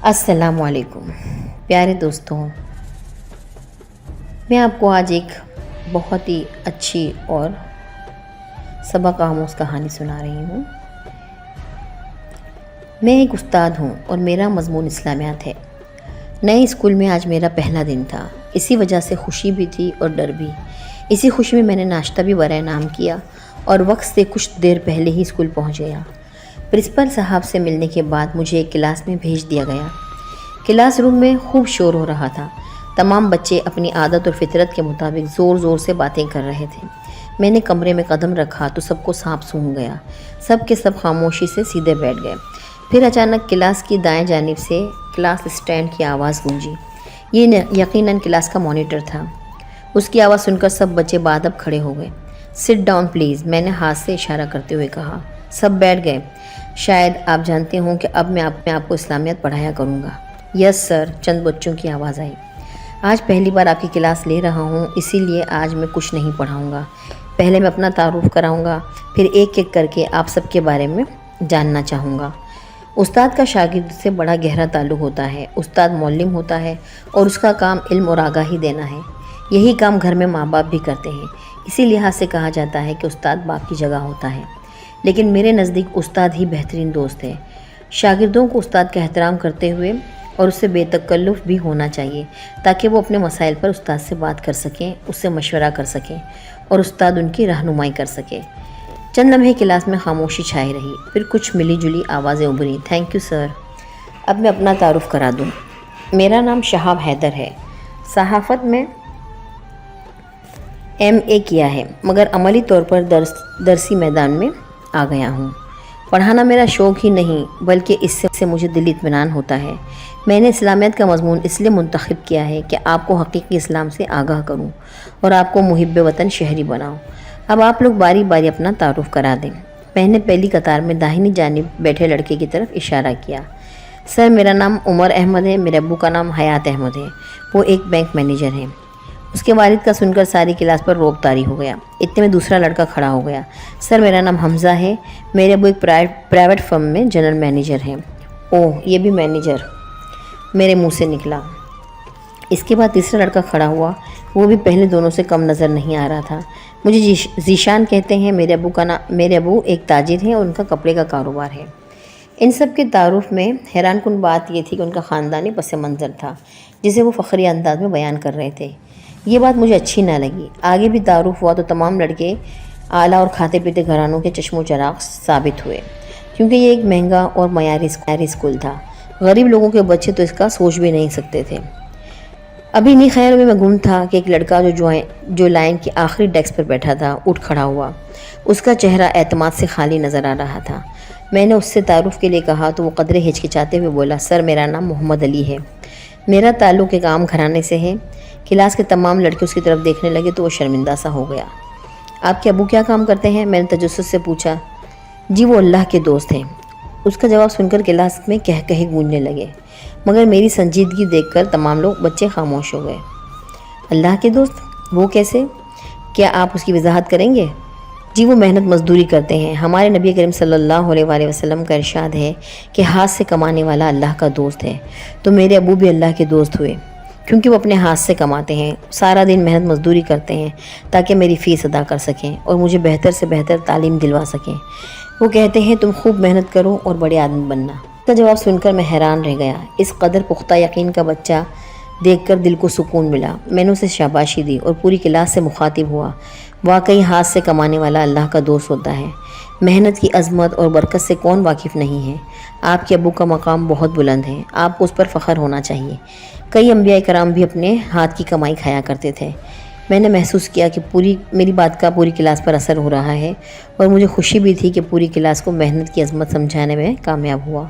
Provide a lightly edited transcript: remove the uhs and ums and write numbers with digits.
السلام علیکم پیارے دوستوں، میں آپ کو آج ایک بہت ہی اچھی اور سبق آموز کہانی سنا رہی ہوں۔ میں ایک استاد ہوں اور میرا مضمون اسلامیات ہے۔ نئے اسکول میں آج میرا پہلا دن تھا، اسی وجہ سے خوشی بھی تھی اور ڈر بھی۔ اسی خوشی میں نے ناشتہ بھی برائے نام کیا اور وقت سے کچھ دیر پہلے ہی اسکول پہنچ گیا۔ پرنسپل صاحب سے ملنے کے بعد مجھے ایک کلاس میں بھیج دیا گیا۔ کلاس روم میں خوب شور ہو رہا تھا۔ تمام بچے اپنی عادت اور فطرت کے مطابق زور زور سے باتیں کر رہے تھے۔ میں نے کمرے میں قدم رکھا تو سب کو سانپ سونگھ گیا۔ سب کے سب خاموشی سے سیدھے بیٹھ گئے۔ پھر اچانک کلاس کی دائیں جانب سے کلاس اسٹینڈ کی آواز گونجی۔ یہ یقیناً کلاس کا مانیٹر تھا۔ اس کی آواز سن کر سب بچے بادب کھڑے ہو گئے۔ سٹ ڈاؤن پلیز، میں نے ہاتھ سے اشارہ کرتے ہوئے کہا۔ سب بیٹھ گئے۔ شاید آپ جانتے ہوں کہ اب میں آپ کو اسلامیات پڑھایا کروں گا۔ یس سر، چند بچوں کی آواز آئی۔ آج پہلی بار آپ کی کلاس لے رہا ہوں، اسی لیے آج میں کچھ نہیں پڑھاؤں گا۔ پہلے میں اپنا تعارف کراؤں گا، پھر ایک ایک کر کے آپ سب کے بارے میں جاننا چاہوں گا۔ استاد کا شاگرد سے بڑا گہرا تعلق ہوتا ہے۔ استاد معلم ہوتا ہے اور اس کا کام علم اور آگاہی دینا ہے۔ یہی کام گھر میں ماں باپ بھی کرتے ہیں۔ اسی لحاظ سے کہا جاتا ہے کہ استاد باپ کی جگہ ہوتا ہے، لیکن میرے نزدیک استاد ہی بہترین دوست ہے۔ شاگردوں کو استاد کا احترام کرتے ہوئے اور اس سے بے تکلف بھی ہونا چاہیے، تاکہ وہ اپنے مسائل پر استاد سے بات کر سکیں، اس سے مشورہ کر سکیں اور استاد ان کی رہنمائی کر سکے۔ چند لمحے کلاس میں خاموشی چھائی رہی، پھر کچھ ملی جلی آوازیں ابھری۔ Thank you sir. اب میں اپنا تعارف کرا دوں۔ میرا نام شہاب حیدر ہے۔ صحافت میں MA کیا ہے، مگر عملی طور پر درسی میدان میں آ گیا ہوں۔ پڑھانا میرا شوق ہی نہیں، بلکہ اس سے مجھے دلی اطمینان ہوتا ہے۔ میں نے اسلامیات کا مضمون اس لیے منتخب کیا ہے کہ آپ کو حقیقی اسلام سے آگاہ کروں اور آپ کو محب وطن شہری بناؤں۔ اب آپ لوگ باری باری اپنا تعارف کرا دیں۔ میں نے پہلی قطار میں داہنی جانب بیٹھے لڑکے کی طرف اشارہ کیا۔ سر، میرا نام عمر احمد ہے، میرے ابو کا نام حیات احمد ہے، وہ ایک بینک مینیجر ہیں۔ اس کے والد کا سن کر ساری کلاس پر روب طاری ہو گیا۔ اتنے میں دوسرا لڑکا کھڑا ہو گیا۔ سر، میرا نام حمزہ ہے، میرے ابو ایک پرائیویٹ فرم میں جنرل مینیجر ہیں۔ اوہ، یہ بھی مینیجر، میرے منہ سے نکلا۔ اس کے بعد تیسرا لڑکا کھڑا ہوا، وہ بھی پہلے دونوں سے کم نظر نہیں آ رہا تھا۔ مجھے ذیشان کہتے ہیں، میرے ابو ایک تاجر ہیں اور ان کا کپڑے کا کاروبار ہے۔ ان سب کے تعارف میں حیران کن بات یہ تھی کہ ان کا خاندانی پس منظر تھا، جسے وہ فخری انداز میں بیان کر رہے تھے۔ یہ بات مجھے اچھی نہ لگی۔ آگے بھی تعارف ہوا تو تمام لڑکے اعلیٰ اور کھاتے پیتے گھرانوں کے چشم و چراغ ثابت ہوئے، کیونکہ یہ ایک مہنگا اور معیاری اسکول تھا۔ غریب لوگوں کے بچے تو اس کا سوچ بھی نہیں سکتے تھے۔ ابھی نہیں خیال میں گم تھا کہ ایک لڑکا جو لائن کی آخری ڈیسک پر بیٹھا تھا اٹھ کھڑا ہوا۔ اس کا چہرہ اعتماد سے خالی نظر آ رہا تھا۔ میں نے اس سے تعارف کے لیے کہا تو وہ قدرے ہچکچاتے ہوئے بولا، سر، میرا نام محمد علی ہے، میرا تعلق ایک عام گھرانے سے ہے۔ کلاس کے تمام لڑکے اس کی طرف دیکھنے لگے تو وہ شرمندہ سا ہو گیا۔ آپ کے ابو کیا کام کرتے ہیں؟ میں نے تجسس سے پوچھا۔ جی، وہ اللہ کے دوست ہیں۔ اس کا جواب سن کر کلاس میں کہے گونجنے لگے، مگر میری سنجیدگی دیکھ کر تمام بچے خاموش ہو گئے۔ اللہ کے دوست؟ وہ کیسے؟ کیا آپ اس کی وضاحت کریں گے؟ جی، وہ محنت مزدوری کرتے ہیں۔ ہمارے نبی کریم صلی اللہ علیہ وآلہ وسلم کا ارشاد ہے کہ ہاتھ سے کمانے والا اللہ کا دوست ہے۔ تو میرے ابو بھی اللہ کے دوست ہوئے، کیونکہ وہ اپنے ہاتھ سے کماتے ہیں، سارا دن محنت مزدوری کرتے ہیں تاکہ میری فیس ادا کر سکیں اور مجھے بہتر سے بہتر تعلیم دلوا سکیں۔ وہ کہتے ہیں تم خوب محنت کرو اور بڑے آدمی بننا۔ اس کا جواب سن کر میں حیران رہ گیا۔ اس قدر پختہ یقین کا بچہ دیکھ کر دل کو سکون ملا۔ میں نے اسے شاباشی دی اور پوری کلاس سے مخاطب ہوا۔ واقعی ہاتھ سے کمانے والا اللہ کا دوست ہوتا ہے۔ محنت کی عظمت اور برکت سے کون واقف نہیں ہے؟ آپ کے ابو کا مقام بہت بلند ہے، آپ کو اس پر فخر ہونا چاہیے۔ کئی انبیاء کرام بھی اپنے ہاتھ کی کمائی کھایا کرتے تھے۔ میں نے محسوس کیا کہ میری بات کا پوری کلاس پر اثر ہو رہا ہے، اور مجھے خوشی بھی تھی کہ پوری کلاس کو محنت کی عظمت سمجھانے میں کامیاب ہوا۔